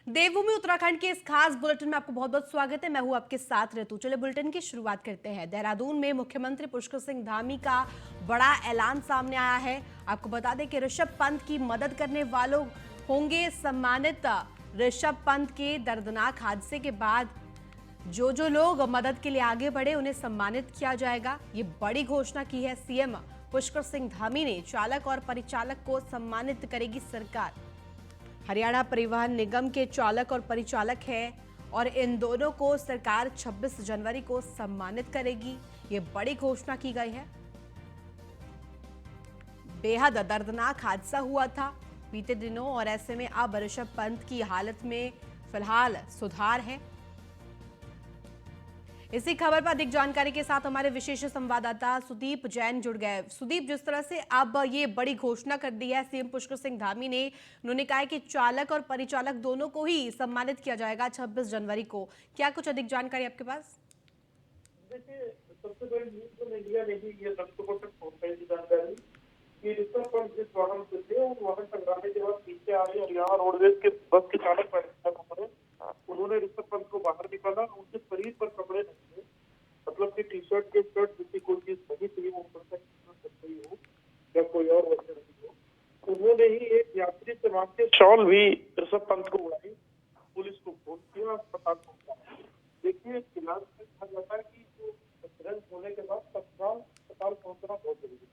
देवभूमि उत्तराखंड के इस खास बुलेटिन में आपको बहुत बहुत स्वागत है। मैं हूं आपके साथ ऋतु। चलिए बुलेटिन की शुरुआत करते हैं। देहरादून में मुख्यमंत्री पुष्कर सिंह धामी का बड़ा ऐलान सामने आया है। आपको बता दें कि ऋषभ पंत की मदद करने वालों होंगे सम्मानित। ऋषभ पंत के दर्दनाक हादसे के बाद जो लोग मदद के लिए आगे बढ़े उन्हें सम्मानित किया जाएगा। ये बड़ी घोषणा की है सीएम पुष्कर सिंह धामी ने। चालक और परिचालक को सम्मानित करेगी सरकार। हरियाणा परिवहन निगम के चालक और परिचालक हैं और इन दोनों को सरकार 26 जनवरी को सम्मानित करेगी। ये बड़ी घोषणा की गई है। बेहद दर्दनाक हादसा हुआ था बीते दिनों और ऐसे में अब ऋषभ पंत की हालत में फिलहाल सुधार है। इसी खबर पर अधिक जानकारी के साथ हमारे विशेष संवाददाता सुदीप जैन जुड़ गए। सुदीप, जिस तरह से अब ये बड़ी घोषणा कर दी है सीएम पुष्कर सिंह धामी ने, उन्होंने कहा है कि चालक और परिचालक दोनों को ही सम्मानित किया जाएगा 26 जनवरी को। क्या कुछ अधिक जानकारी आपके पास? देखिए, सबसे बड़ी न्यूज तो मीडिया ने ही ये दर्शकों तक पहुंचाई थी जानकारी कि ऋषभ पंत जिस वाहन से थे उस वाहन टकराने के बाद पीछे आ रही हरियाणा रोडवेज के बस के चालक उन्होंने ऋषभ पंत को बाहर निकाला। उनके शरीर पर कपड़े नहीं थे, मतलब कि टी शर्ट के शर्ट जैसी कोई चीज नहीं थी, वो हो या कोई और वजह नहीं हो। उन्होंने ही एक यात्री से मांग के शॉल भी ऋषभ पंत को उड़ाई, पुलिस को फोन किया, अस्पताल पहुंचा। देखिए, इलाज में कहा जाता है कि जो एक्सीडेंट होने के बाद तत्काल अस्पताल पहुंचना बहुत जरूरी है।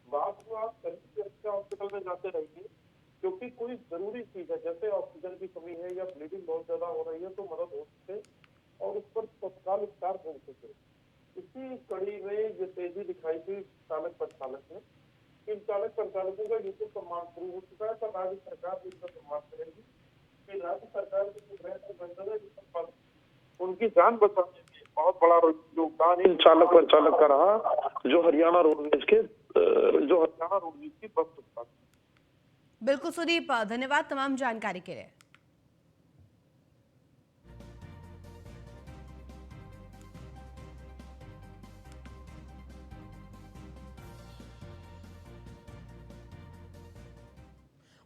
बात को आप कहीं से अच्छे हॉस्पिटल में जाते रहिए, क्योंकि कोई जरूरी चीज है, जैसे ऑक्सीजन की कमी है या ब्लीडिंग बहुत ज्यादा हो रही है तो मदद हो सके और उस पर तत्काल उपचार हो सके। इसी कड़ी में ये तेजी दिखाई थी चालक परिचालक ने। इन चालक परिचालकों का यूपी सम्मान शुरू हो चुका है, पर राज्य सरकार भी इसका सम्मान करेगी कि राज्य सरकार के उनकी जान बचाने में बहुत बड़ा योगदान इन चालक परिचालक का रहा, जो हरियाणा रोडवेज की बस था। बिल्कुल सुदीप, धन्यवाद तमाम जानकारी के लिए।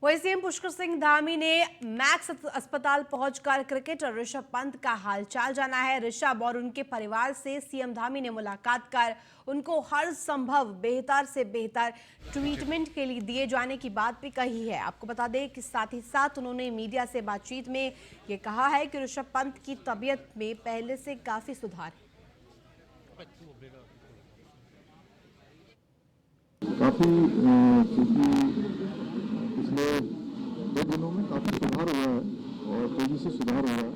वहीं सीएम पुष्कर सिंह धामी ने मैक्स अस्पताल पहुंचकर क्रिकेटर ऋषभ पंत का हालचाल जाना है। ऋषभ और उनके परिवार से सीएम धामी ने मुलाकात कर उनको हर संभव बेहतर से बेहतर ट्रीटमेंट के लिए दिए जाने की बात भी कही है। आपको बता दें कि साथ ही साथ उन्होंने मीडिया से बातचीत में ये कहा है कि ऋषभ पंत की तबीयत में पहले से काफी सुधार है। काफी पिछले 2 दिनों में काफ़ी सुधार हुआ है और तेज़ी से सुधार हुआ है।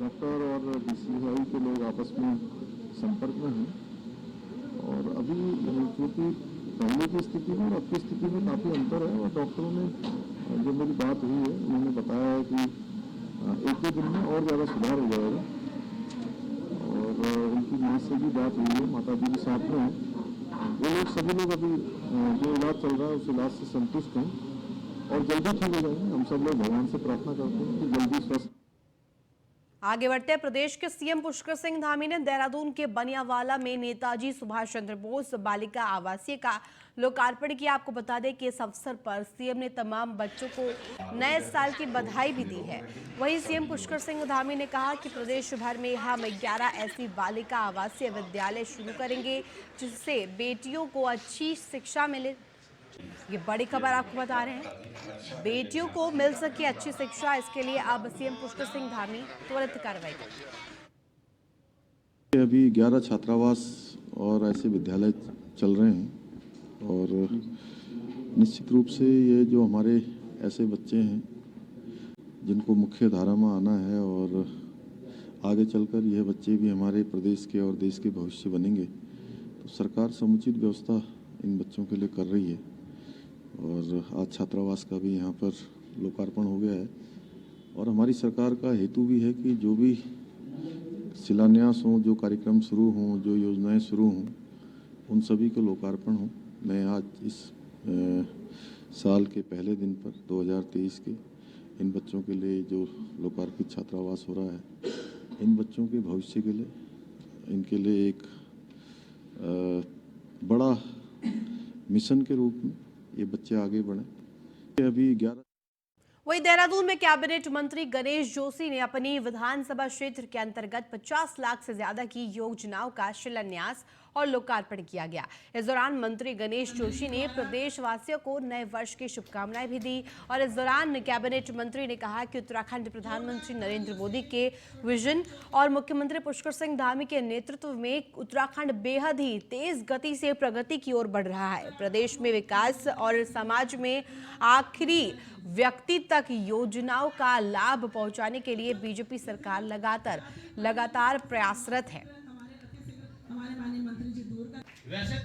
डॉक्टर और बीसीसीआई के लोग आपस में संपर्क में हैं और अभी क्योंकि पहले की स्थिति में और अब की स्थिति में काफ़ी अंतर है और डॉक्टरों ने जो मेरी बात हुई है उन्होंने बताया है कि 1-2 दिन में और ज़्यादा सुधार हो जाएगा। और उनकी माँ से भी बात हुई है, माता जी भी साथ में हैं। वो लोग सभी लोग अभी जो इलाज चल रहा है उस इलाज से संतुष्ट हैं और जल्दी ठीक हो जाएंगे। हम सब लोग भगवान से प्रार्थना करते हैं कि जल्दी स्वस्थ। आगे बढ़ते हैं। प्रदेश के सीएम पुष्कर सिंह धामी ने देहरादून के बनियावाला में नेताजी सुभाष चंद्र बोस बालिका आवासीय का लोकार्पण किया। आपको बता दें कि इस अवसर पर सीएम ने तमाम बच्चों को नए साल की बधाई भी दी है। वहीं सीएम पुष्कर सिंह धामी ने कहा कि प्रदेश भर में हम 11 ऐसी बालिका आवासीय विद्यालय शुरू करेंगे जिससे बेटियों को अच्छी शिक्षा मिले। ये बड़ी खबर आपको बता रहे हैं, बेटियों को मिल सके अच्छी शिक्षा, इसके लिए अब सीएम पुष्कर सिंह धामी त्वरित कार्रवाई करेंगे। अभी 11 छात्रावास और ऐसे विद्यालय चल रहे हैं और निश्चित रूप से ये जो हमारे ऐसे बच्चे हैं जिनको मुख्य धारा में आना है और आगे चलकर यह बच्चे भी हमारे प्रदेश के और देश के भविष्य बनेंगे, तो सरकार समुचित व्यवस्था इन बच्चों के लिए कर रही है। और आज छात्रावास का भी यहाँ पर लोकार्पण हो गया है और हमारी सरकार का हेतु भी है कि जो भी शिलान्यास हों, जो कार्यक्रम शुरू हों, जो योजनाएं शुरू हों, उन सभी को लोकार्पण हो। मैं आज इस साल के पहले दिन पर 2023 के इन बच्चों के लिए जो लोकार्पित छात्रावास हो रहा है, इन बच्चों के भविष्य के लिए, इनके लिए एक बड़ा मिशन के रूप में ये बच्चे आगे बढ़े। अभी 11 वहीं देहरादून में कैबिनेट मंत्री गणेश जोशी ने अपनी विधानसभा क्षेत्र के अंतर्गत 50 लाख से ज्यादा की योजनाओं का शिलान्यास और लोकार्पण किया गया। इस दौरान मंत्री गणेश जोशी ने प्रदेशवासियों को नए वर्ष की शुभकामनाएं भी दी और इस दौरान कैबिनेट मंत्री ने कहा कि उत्तराखंड प्रधानमंत्री नरेंद्र मोदी के विजन और मुख्यमंत्री पुष्कर सिंह धामी के नेतृत्व में उत्तराखंड बेहद ही तेज गति से प्रगति की ओर बढ़ रहा है। प्रदेश में विकास और समाज में आखिरी व्यक्ति तक योजनाओं का लाभ पहुंचाने के लिए बीजेपी सरकार लगातार प्रयासरत है।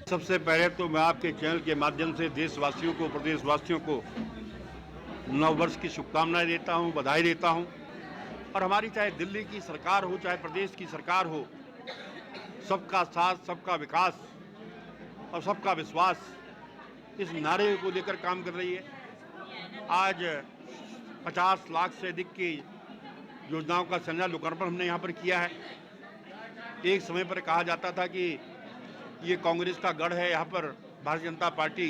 सबसे पहले तो मैं आपके चैनल के माध्यम से देशवासियों को, प्रदेशवासियों को नव वर्ष की शुभकामनाएं देता हूं, बधाई देता हूं। और हमारी चाहे दिल्ली की सरकार हो, चाहे प्रदेश की सरकार हो, सबका साथ, सबका विकास और सबका विश्वास, इस नारे को लेकर काम कर रही है। आज 50 लाख से अधिक की योजनाओं का शिलान्यास लोकार्पण हमने यहाँ पर किया है। एक समय पर कहा जाता था कि ये कांग्रेस का गढ़ है, यहाँ पर भारतीय जनता पार्टी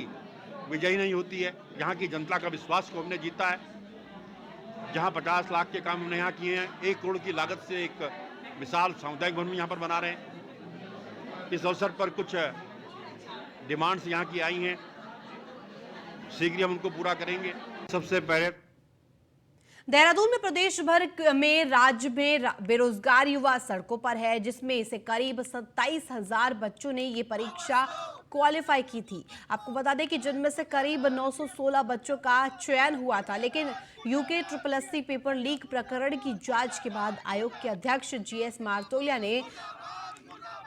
विजयी नहीं होती है। यहाँ की जनता का विश्वास को हमने जीता है। जहाँ 50 लाख के काम हमने यहाँ किए हैं, 1 करोड़ की लागत से एक विशाल सामुदायिक भवन यहाँ पर बना रहे हैं। इस अवसर पर कुछ डिमांड्स यहाँ की आई हैं, शीघ्र हम उनको पूरा करेंगे। सबसे पहले देहरादून में प्रदेश भर में राज्य में बेरोजगार युवा सड़कों पर है, जिसमें से करीब 27,000 बच्चों ने ये परीक्षा क्वालिफाई की थी। आपको बता दें कि जिनमें से करीब 916 बच्चों का चयन हुआ था, लेकिन यूके SSSC पेपर लीक प्रकरण की जांच के बाद आयोग के अध्यक्ष GS मार्तोलिया ने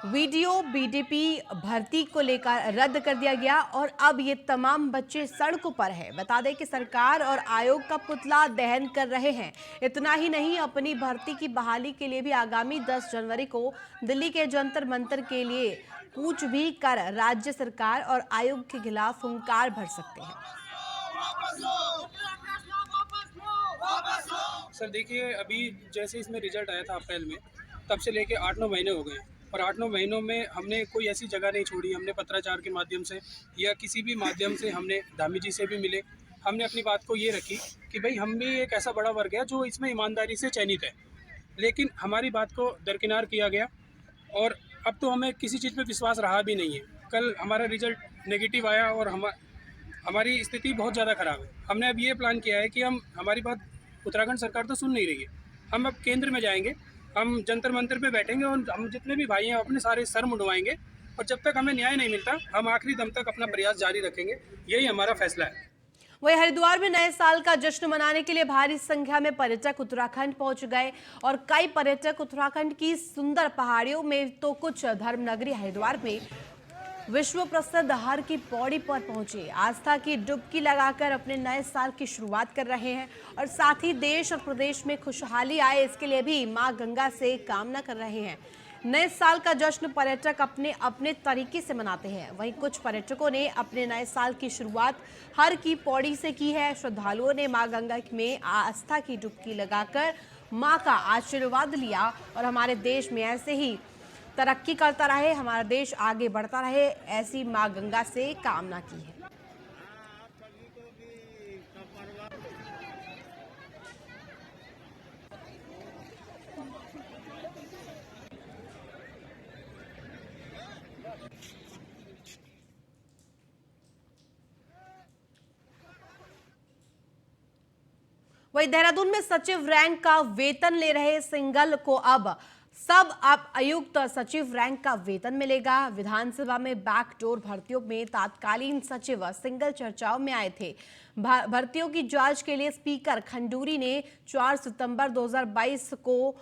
वीडियो BDP भर्ती को लेकर रद्द कर दिया गया और अब ये तमाम बच्चे सड़कों पर हैं। बता दें कि सरकार और आयोग का पुतला दहन कर रहे हैं। इतना ही नहीं, अपनी भर्ती की बहाली के लिए भी आगामी 10 जनवरी को दिल्ली के जंतर मंतर के लिए कूच भी कर राज्य सरकार और आयोग के खिलाफ हुंकार भर सकते हैं। सर देखिए, अभी जैसे इसमें रिजल्ट आया था अप्रैल में, तब से लेके 8-9 महीने हो गए और 8-9 महीनों में हमने कोई ऐसी जगह नहीं छोड़ी। हमने पत्राचार के माध्यम से या किसी भी माध्यम से हमने धामी जी से भी मिले। हमने अपनी बात को ये रखी कि भाई हम भी एक ऐसा बड़ा वर्ग है जो इसमें ईमानदारी से चयनित है, लेकिन हमारी बात को दरकिनार किया गया और अब तो हमें किसी चीज़ पे विश्वास रहा भी नहीं है। कल हमारा रिजल्ट नेगेटिव आया और हमारी स्थिति बहुत ज़्यादा ख़राब है। हमने अब ये प्लान किया है कि हमारी बात उत्तराखंड सरकार तो सुन नहीं रही है। हम अब केंद्र में जाएंगे, हम जंतर मंतर पे बैठेंगे और हम जितने भी भाई हैं अपने सारे सर मुंडवाएंगे और जब तक हमें न्याय नहीं मिलता हम आखिरी दम तक अपना प्रयास जारी रखेंगे। यही हमारा फैसला है। वहीं हरिद्वार में नए साल का जश्न मनाने के लिए भारी संख्या में पर्यटक उत्तराखंड पहुंच गए और कई पर्यटक उत्तराखंड की सुंदर पहाड़ियों में तो कुछ धर्मनगरी हरिद्वार में विश्व प्रसिद्ध हर की पौड़ी पर पहुंचे। आस्था की डुबकी लगाकर अपने नए साल की शुरुआत कर रहे हैं और साथ ही देश और प्रदेश में खुशहाली आए, इसके लिए भी मां गंगा से कामना कर रहे हैं। नए साल का जश्न पर्यटक अपने अपने तरीके से मनाते हैं। वहीं कुछ पर्यटकों ने अपने नए साल की शुरुआत हर की पौड़ी से की है। श्रद्धालुओं ने मां गंगा में आस्था की डुबकी लगाकर मां का आशीर्वाद लिया और हमारे देश में ऐसे ही तरक्की करता रहे, हमारा देश आगे बढ़ता रहे, ऐसी मां गंगा से कामना की है। वहीं देहरादून में सचिव रैंक का वेतन ले रहे सिंगल को अब आयुक्त सचिव रैंक का वेतन मिलेगा। विधानसभा में बैकडोर भर्तियों में तत्कालीन सचिव सिंगल चर्चाओं में आए थे। भर्तियों की जांच के लिए स्पीकर खंडूरी ने 4 सितंबर 2022 को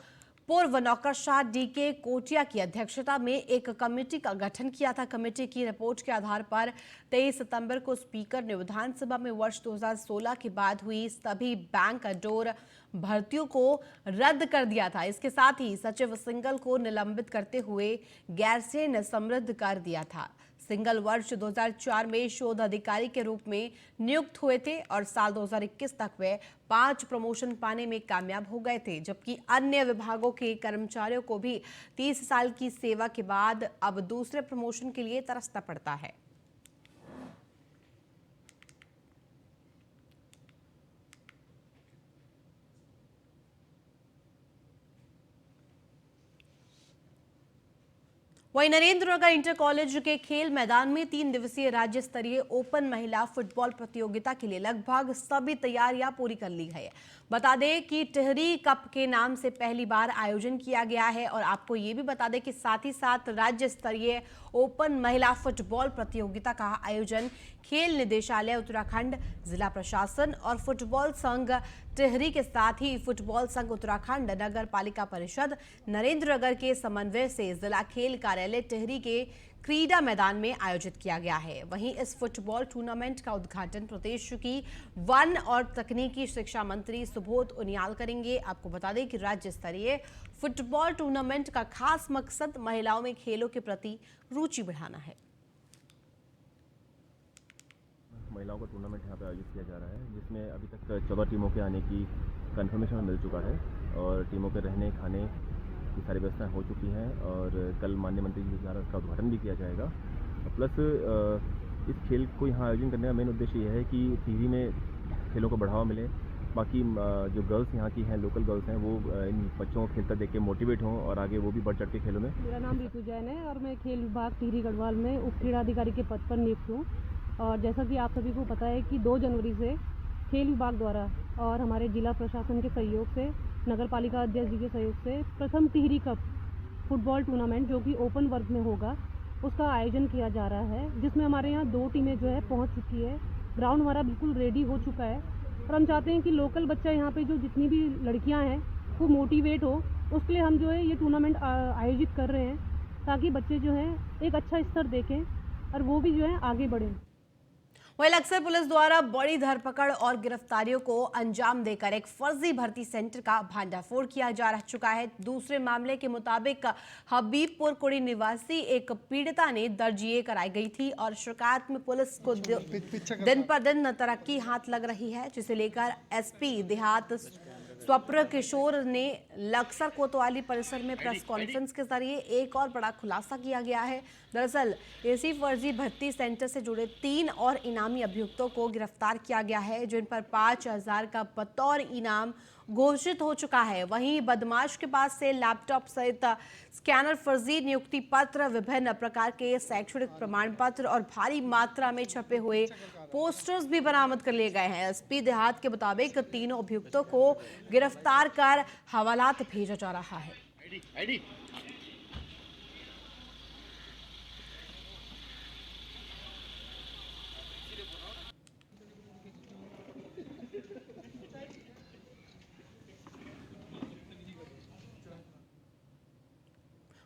पूर्व नौकरशाह DK कोटिया की अध्यक्षता में एक कमेटी का गठन किया था। कमेटी की रिपोर्ट के आधार पर 23 सितंबर को स्पीकर ने विधानसभा में वर्ष 2016 के बाद हुई सभी बैंक डोर भर्तियों को रद्द कर दिया था। इसके साथ ही सचिव सिंगल को निलंबित करते हुए गैरसैंण समृद्ध कर दिया था। सिंगल वर्ष 2004 में शोध अधिकारी के रूप में नियुक्त हुए थे और साल 2021 तक वे 5 प्रमोशन पाने में कामयाब हो गए थे, जबकि अन्य विभागों के कर्मचारियों को भी 30 साल की सेवा के बाद अब दूसरे प्रमोशन के लिए तरसना पड़ता है। वहीं नरेंद्रनगर इंटर कॉलेज के खेल मैदान में 3 दिवसीय राज्य स्तरीय ओपन महिला फुटबॉल प्रतियोगिता के लिए लगभग सभी तैयारियां पूरी कर ली गई है। बता दें कि टिहरी कप के नाम से पहली बार आयोजन किया गया है और आपको ये भी बता दें कि साथ ही साथ राज्य स्तरीय ओपन महिला फुटबॉल प्रतियोगिता का आयोजन खेल निदेशालय उत्तराखंड, जिला प्रशासन और फुटबॉल संघ टिहरी के साथ ही फुटबॉल संघ उत्तराखंड, नगर पालिका परिषद नरेंद्रनगर के समन्वय से जिला खेल कार्यालय टिहरी के क्रीडा मैदान में आयोजित किया गया है। वहीं इस फुटबॉल टूर्नामेंट का उद्घाटन प्रदेश की वन और तकनीकी शिक्षा मंत्री सुबोध उनियाल करेंगे। आपको बता दें कि राज्य स्तरीय फुटबॉल टूर्नामेंट का खास मकसद महिलाओं में खेलों के प्रति रुचि बढ़ाना है। महिलाओं का टूर्नामेंट यहाँ पे आयोजित किया जा रहा है, जिसमें अभी तक 14 टीमों के आने की कंफर्मेशन मिल चुका है और टीमों के रहने खाने की सारी व्यवस्थाएं हो चुकी हैं और कल माननीय मंत्री जी द्वारा उसका उद्घाटन भी किया जाएगा। प्लस इस खेल को यहाँ आयोजन करने का मेन उद्देश्य यह है कि टीवी में खेलों को बढ़ावा मिले, बाकी जो गर्ल्स यहाँ की हैं, लोकल गर्ल्स हैं, वो इन बच्चों को खेलकर देख के मोटिवेट हों और आगे वो भी बढ़ चढ़ के खेलों में। मेरा नाम ऋतु जैन है और मैं खेल विभाग टिहरी गढ़वाल में उप क्रीड़ाधिकारी के पद पर नियुक्त हूँ। और जैसा कि आप सभी को पता है कि 2 जनवरी से खेल विभाग द्वारा और हमारे जिला प्रशासन के सहयोग से, नगर पालिका अध्यक्ष जी के सहयोग से प्रथम टिहरी कप फुटबॉल टूर्नामेंट जो कि ओपन वर्ग में होगा, उसका आयोजन किया जा रहा है, जिसमें हमारे यहाँ 2 टीमें जो है पहुँच चुकी है। ग्राउंड हमारा बिल्कुल रेडी हो चुका है और हम चाहते हैं कि लोकल बच्चा यहाँ पे जो जितनी भी लड़कियाँ हैं वो मोटिवेट हो, उसके लिए हम जो है ये टूर्नामेंट आयोजित कर रहे हैं ताकि बच्चे जो हैं एक अच्छा स्तर देखें और वो भी जो है आगे बढ़ें। वहीं लक्सर पुलिस द्वारा बड़ी धरपकड़ और गिरफ्तारियों को अंजाम देकर एक फर्जी भर्ती सेंटर का भांडाफोड़ किया जा चुका है। दूसरे मामले के मुताबिक हबीबपुर कुड़ी निवासी एक पीड़िता ने दर्ज ये कराई गई थी और शिकायत में पुलिस को दिन पर दिन तरक्की हाथ लग रही है, जिसे लेकर एसपी देहात स्वप्न किशोर ने लक्सर कोतवाली परिसर में प्रेस कॉन्फ्रेंस के जरिए एक और बड़ा खुलासा किया गया है। दरअसल इसी फर्जी भर्ती सेंटर से जुड़े 3 और इनामी अभियुक्तों को गिरफ्तार किया गया है, जिन पर 5,000 का बतौर इनाम घोषित हो चुका है। वहीं बदमाश के पास से लैपटॉप सहित स्कैनर, फर्जी नियुक्ति पत्र, विभिन्न प्रकार के शैक्षणिक प्रमाण पत्र और भारी मात्रा में छपे हुए पोस्टर्स भी बरामद कर लिए गए हैं। एसपी देहात के मुताबिक तीनों अभियुक्तों को गिरफ्तार कर हवालात भेजा जा रहा है।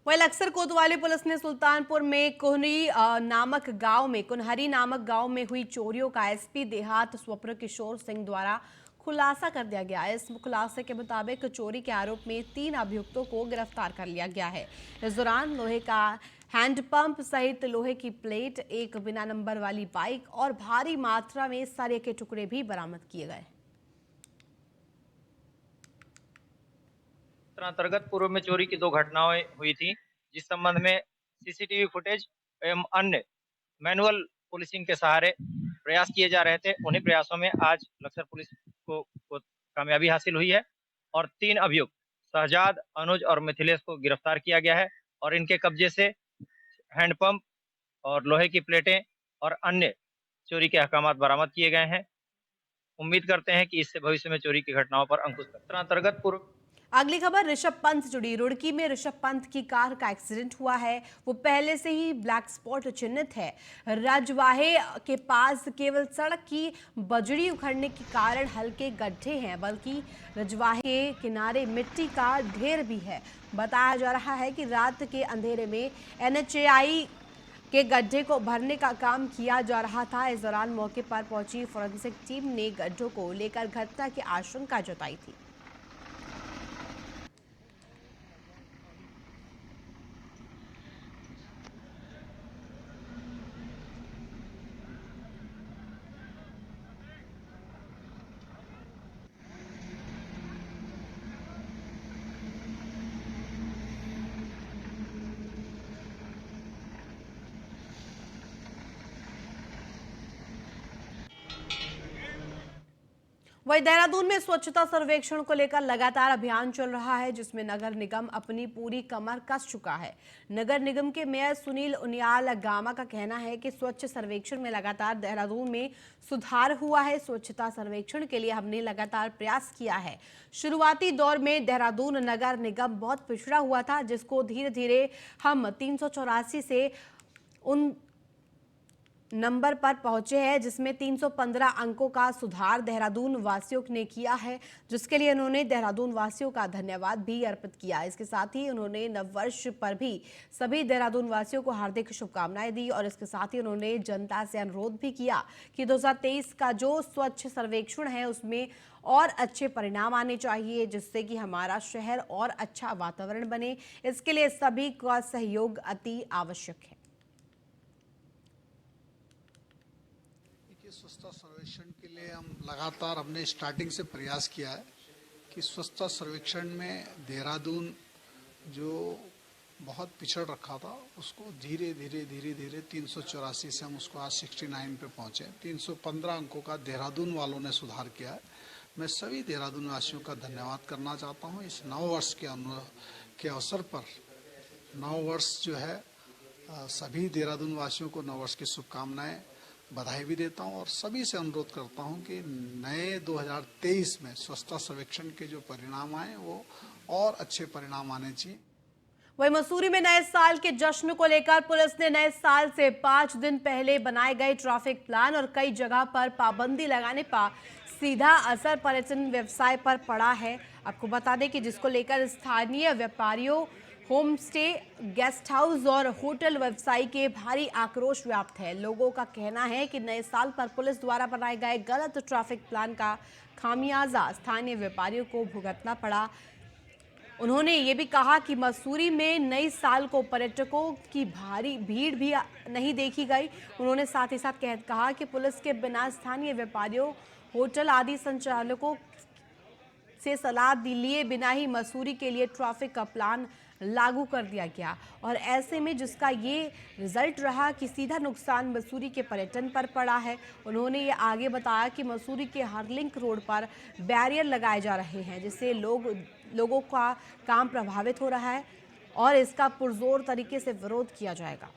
वहीं लक्सर कोतवाली पुलिस ने सुल्तानपुर में कुनहरी नामक गांव में हुई चोरियों का एसपी देहात स्वप्न किशोर सिंह द्वारा खुलासा कर दिया गया है। इस खुलासे के मुताबिक चोरी के आरोप में 3 अभियुक्तों को गिरफ्तार कर लिया गया है। इस दौरान लोहे का हैंडपंप सहित लोहे की प्लेट, एक बिना नंबर वाली बाइक और भारी मात्रा में सरिये के टुकड़े भी बरामद किए गए। अंतर्गत पूर्व में चोरी की 2 घटनाएं हुई थी, जिस संबंध में सीसीटीवी फुटेज एवं अन्य मैनुअल पुलिसिंग के सहारे प्रयास किए जा रहे थे। उन्हीं प्रयासों में आज लक्सर पुलिस को कामयाबी हासिल हुई है और 3 अभियुक्त शहजाद, अनुज और मिथिलेश को गिरफ्तार किया गया है और इनके कब्जे से हैंडपंप और लोहे की प्लेटें और अन्य चोरी के अहकामात बरामद किए गए हैं। उम्मीद करते हैं कि इससे भविष्य में चोरी की घटनाओं पर अंकुश अंतर्गत पूर्व। अगली खबर ऋषभ पंत से जुड़ी। रुड़की में ऋषभ पंत की कार का एक्सीडेंट हुआ है। वो पहले से ही ब्लैक स्पॉट चिन्हित है। रजवाहे के पास केवल सड़क की बजड़ी उखड़ने के कारण हल्के गड्ढे हैं, बल्कि रजवाहे के किनारे मिट्टी का ढेर भी है। बताया जा रहा है कि रात के अंधेरे में NHAI के गड्ढे को भरने का काम किया जा रहा था। इस दौरान मौके पर पहुंची फोरेंसिक टीम ने गड्ढों को लेकर घटना की आशंका जताई थी। वहीं देहरादून में स्वच्छता सर्वेक्षण को लेकर लगातार अभियान चल रहा है, जिसमें नगर निगम अपनी पूरी कमर कस चुका है। नगर निगम के मेयर सुनील उनियाल गामा का कहना है कि स्वच्छ सर्वेक्षण में लगातार देहरादून में सुधार हुआ है। स्वच्छता सर्वेक्षण के लिए हमने लगातार प्रयास किया है। शुरुआती दौर में देहरादून नगर निगम बहुत पिछड़ा हुआ था, जिसको धीरे धीरे हम 384 से उन नंबर पर पहुंचे हैं, जिसमें 315 अंकों का सुधार देहरादून वासियों ने किया है, जिसके लिए उन्होंने देहरादून वासियों का धन्यवाद भी अर्पित किया। इसके साथ ही उन्होंने नववर्ष पर भी सभी देहरादून वासियों को हार्दिक शुभकामनाएं दी और इसके साथ ही उन्होंने जनता से अनुरोध भी किया कि 2023 का जो स्वच्छ सर्वेक्षण है उसमें और अच्छे परिणाम आने चाहिए, जिससे कि हमारा शहर और अच्छा वातावरण बने। इसके लिए सभी का सहयोग अति आवश्यक है। स्वच्छता सर्वेक्षण के लिए हम लगातार हमने स्टार्टिंग से प्रयास किया है कि स्वच्छता सर्वेक्षण में देहरादून जो बहुत पिछड़ रखा था उसको धीरे धीरे 384 से हम उसको आज 69 पे पहुंचे। 315 अंकों का देहरादून वालों ने सुधार किया है। मैं सभी देहरादून वासियों का धन्यवाद करना चाहता हूं। इस नववर्ष के अवसर पर नववर्ष जो है सभी देहरादून वासियों को नववर्ष की शुभकामनाएं बधाई भी देता हूं और सभी से अनुरोध करता हूं कि नए 2023 में स्वच्छता सर्वेक्षण के जो परिणाम आए वो और अच्छे परिणाम आने चाहिए। वहीं मसूरी में नए साल के जश्न को लेकर पुलिस ने नए साल से 5 दिन पहले बनाए गए ट्रैफिक प्लान और कई जगह पर पाबंदी लगाने पर सीधा असर पर्यटन व्यवसाय पर पड़ा है। आपको बता दें कि जिसको लेकर स्थानीय व्यापारियों, होम स्टे, गेस्ट हाउस और होटल व्यवसायी के भारी आक्रोश व्याप्त है। लोगों का कहना है कि नए साल पर पुलिस द्वारा बनाए गए गलत ट्रैफिक प्लान का खामियाजा स्थानीय व्यापारियों को भुगतना पड़ा। उन्होंने ये भी कहा कि मसूरी में नए साल को पर्यटकों की भारी भीड़ भी नहीं देखी गई। उन्होंने साथ ही साथ कहा कि पुलिस के बिना स्थानीय व्यापारियों, होटल आदि संचालकों से सलाह लिए बिना ही मसूरी के लिए ट्रैफिक का प्लान लागू कर दिया गया और ऐसे में जिसका ये रिजल्ट रहा कि सीधा नुकसान मसूरी के पर्यटन पर पड़ा है। उन्होंने ये आगे बताया कि मसूरी के हर लिंक रोड पर बैरियर लगाए जा रहे हैं, जिससे लोगों का काम प्रभावित हो रहा है और इसका पुरजोर तरीके से विरोध किया जाएगा।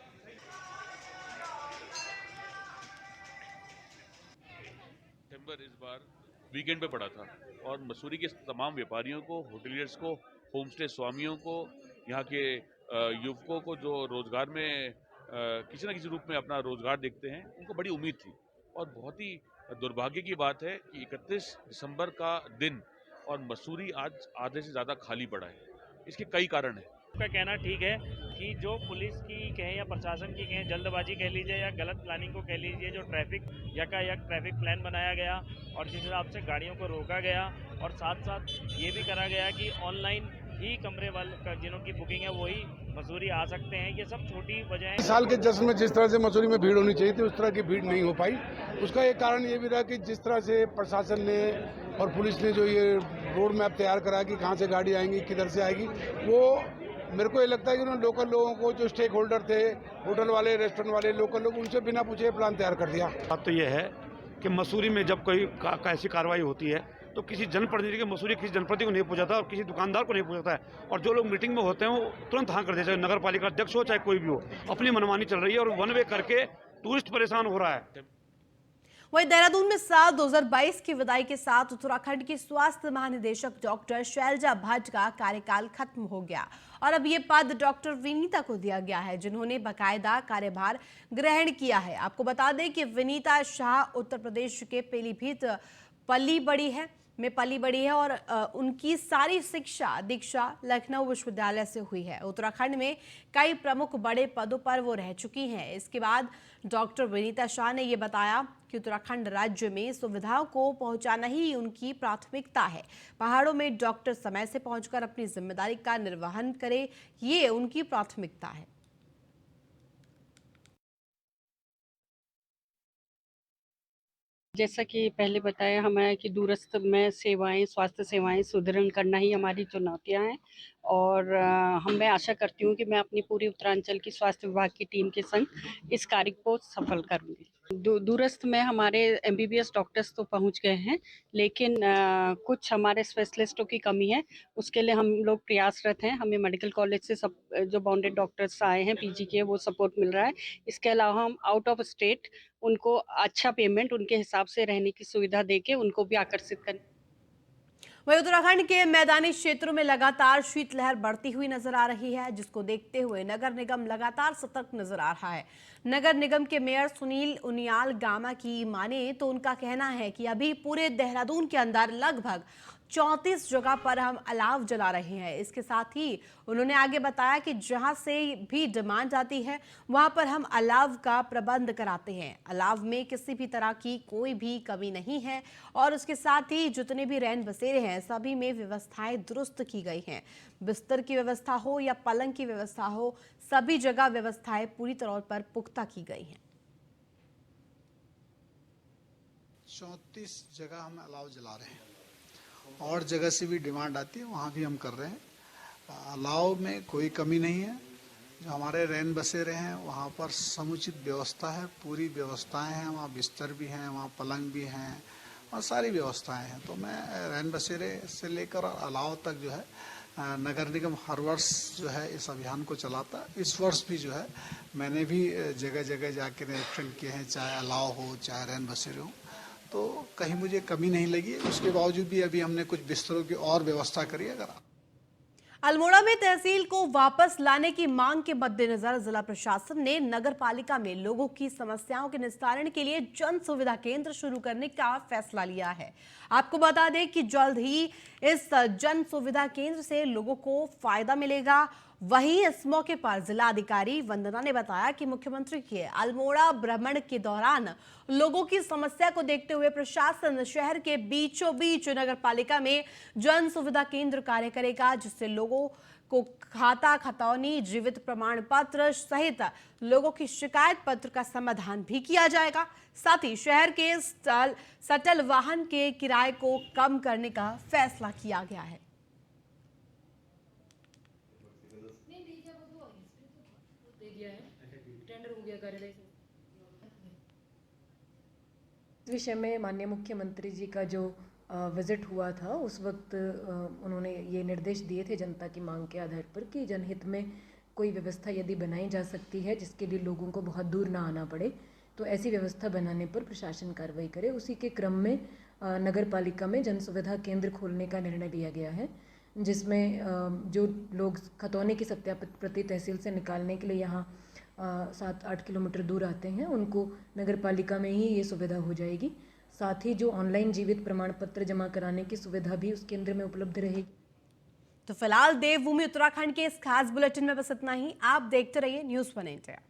दिसंबर इस बार वीकेंड पे पड़ा था और मसूरी के तमाम व्यापारियों को, होटलियर्स को, होमस्टे स्वामियों को, यहाँ के युवकों को जो रोजगार में किसी न किसी रूप में अपना रोजगार देखते हैं, उनको बड़ी उम्मीद थी। और बहुत ही दुर्भाग्य की बात है कि 31 दिसंबर का दिन और मसूरी आज आधे से ज़्यादा खाली पड़ा है। इसके कई कारण हैं। का कहना ठीक है कि जो पुलिस की कहें या प्रशासन की कहें, जल्दबाजी कह लीजिए या गलत प्लानिंग को कह लीजिए, जो यकायक ट्रैफिक प्लान बनाया गया और जिस हिसाब से गाड़ियों को रोका गया और साथ साथ ये भी करा गया कि ऑनलाइन ही कमरे वाले जिनों की बुकिंग है वही मसूरी आ सकते हैं, ये सब छोटी वजह है। साल के जश्न में जिस तरह से मसूरी में भीड़ होनी चाहिए थी उस तरह की भीड़ नहीं हो पाई। उसका एक कारण ये भी रहा कि जिस तरह से प्रशासन ने और पुलिस ने जो ये रोड मैप तैयार करा कि कहाँ से गाड़ी आएंगी, किधर से आएगी, वो मेरे को ये लगता है कि उन्होंने लोकल लोगों को, जो स्टेक होल्डर थे, होटल वाले, रेस्टोरेंट वाले, लोकल लोग, उनसे बिना पूछे प्लान तैयार कर दिया। बात तो ये है कि मसूरी में जब कोई ऐसी कार्रवाई होती है तो किसी जनप्रतिनिधि के मसूरी किसी जनप्रतिनिधि को नहीं पूछाता और किसी दुकानदार को नहीं पूछाता है और जो लोग मीटिंग में होते हैं वो तुरंत हाँ कर देते हैं। नगर पालिका अध्यक्ष हो चाहे कोई भी हो, अपनी मनमानी चल रही है और वन वे करके टूरिस्ट परेशान हो रहा है। वहीं देहरादून में साल 2022 की विदाई के साथ उत्तराखंड की स्वास्थ्य महानिदेशक डॉक्टर शैलजा भट्ट का कार्यकाल खत्म हो गया और अब ये पद डॉक्टर विनीता को दिया गया है, जिन्होंने बाकायदा कार्यभार ग्रहण किया है। आपको बता दें कि विनीता शाह उत्तर प्रदेश के पीलीभीत पली बड़ी है और उनकी सारी शिक्षा दीक्षा लखनऊ विश्वविद्यालय से हुई है। उत्तराखंड में कई प्रमुख बड़े पदों पर वो रह चुकी हैं। इसके बाद डॉक्टर विनीता शाह ने ये बताया कि उत्तराखंड राज्य में सुविधाओं को पहुंचाना ही उनकी प्राथमिकता है। पहाड़ों में डॉक्टर समय से पहुंचकर अपनी जिम्मेदारी का निर्वहन करे, ये उनकी प्राथमिकता है। जैसा कि पहले बताया हमें कि दूरस्थ में सेवाएं, स्वास्थ्य सेवाएं सुदृढ़ करना ही हमारी चुनौतियां हैं और मैं आशा करती हूं कि मैं अपनी पूरी उत्तरांचल की स्वास्थ्य विभाग की टीम के संग इस कार्य को सफल करूंगी। दूरस्थ में हमारे एमबीबीएस डॉक्टर्स तो पहुंच गए हैं, लेकिन कुछ हमारे स्पेशलिस्टों की कमी है। उसके लिए हम लोग प्रयासरत हैं। हमें मेडिकल कॉलेज से सब जो बाउंडेड डॉक्टर्स आए हैं पीजी के, वो सपोर्ट मिल रहा है। इसके अलावा हम आउट ऑफ स्टेट उनको अच्छा पेमेंट, उनके हिसाब से रहने की सुविधा देके उनको भी आकर्षित करें। वहीं उत्तराखंड के मैदानी क्षेत्रों में लगातार शीतलहर बढ़ती हुई नजर आ रही है, जिसको देखते हुए नगर निगम लगातार सतर्क नजर आ रहा है। नगर निगम के मेयर सुनील उनियाल गामा की माने तो उनका कहना है कि अभी पूरे देहरादून के अंदर लगभग 34 जगह पर हम अलाव जला रहे हैं। इसके साथ ही उन्होंने आगे बताया कि जहां से भी डिमांड आती है वहां पर हम अलाव का प्रबंध कराते हैं। अलाव में किसी भी तरह की कोई भी कमी नहीं है और उसके साथ ही जितने भी रैन बसेरे हैं सभी में व्यवस्थाएं दुरुस्त की गई हैं। बिस्तर की व्यवस्था हो या पलंग की व्यवस्था हो, सभी जगह व्यवस्थाएं पूरी तौर पर पुख्ता की गई हैं। 34 जगह हम अलाव जला रहे हैं और जगह से भी डिमांड आती है वहाँ भी हम कर रहे हैं। अलाव में कोई कमी नहीं है। जो हमारे रैन बसेरे हैं वहाँ पर समुचित व्यवस्था है, पूरी व्यवस्थाएं हैं। वहाँ बिस्तर भी हैं, वहाँ पलंग भी हैं और सारी व्यवस्थाएं हैं। तो मैं रैन बसेरे से लेकर अलाव तक जो है नगर निगम हर वर्ष जो है इस अभियान को चलाता है। इस वर्ष भी जो है मैंने भी जगह जगह जाके निरीक्षण किए हैं, चाहे अलाव हो चाहे रैन बसेरे हो, तो कहीं मुझे कमी नहीं लगी। उसके बावजूद भी अभी हमने कुछ बिस्तरों की और व्यवस्था करी। अगर अल्मोड़ा में तहसील को वापस लाने की मांग के मद्देनजर जिला प्रशासन ने नगर पालिका में लोगों की समस्याओं के निस्तारण के लिए जन सुविधा केंद्र शुरू करने का फैसला लिया है। आपको बता दें कि जल्द ही इस जन सुविधा केंद्र से लोगों को फायदा मिलेगा। वहीं इस मौके पर जिलाधिकारी वंदना ने बताया कि मुख्यमंत्री के अल्मोड़ा भ्रमण के दौरान लोगों की समस्या को देखते हुए प्रशासन शहर के बीचों बीच नगर पालिका में जन सुविधा केंद्र कार्य करेगा, जिससे लोगों को खाता खतौनी, जीवित प्रमाण पत्र सहित लोगों की शिकायत पत्र का समाधान भी किया जाएगा। साथ ही शहर के सटल वाहन के किराए को कम करने का फैसला किया गया है। इस विषय में माननीय मुख्यमंत्री जी का जो विजिट हुआ था उस वक्त उन्होंने ये निर्देश दिए थे जनता की मांग के आधार पर कि जनहित में कोई व्यवस्था यदि बनाई जा सकती है जिसके लिए लोगों को बहुत दूर ना आना पड़े तो ऐसी व्यवस्था बनाने पर प्रशासन कार्रवाई करे। उसी के क्रम में नगर पालिका में जन सुविधा केंद्र खोलने का निर्णय लिया गया है, जिसमें जो लोग खतौनी की सत्यापित प्रति तहसील से निकालने के लिए यहाँ 7-8 किलोमीटर दूर आते हैं उनको नगर पालिका में ही ये सुविधा हो जाएगी। साथ ही जो ऑनलाइन जीवित प्रमाण पत्र जमा कराने की सुविधा भी उस केंद्र में उपलब्ध रहेगी। तो फिलहाल देवभूमि उत्तराखंड के इस खास बुलेटिन में बस इतना ही। आप देखते रहिए न्यूज़ 1 इंडिया।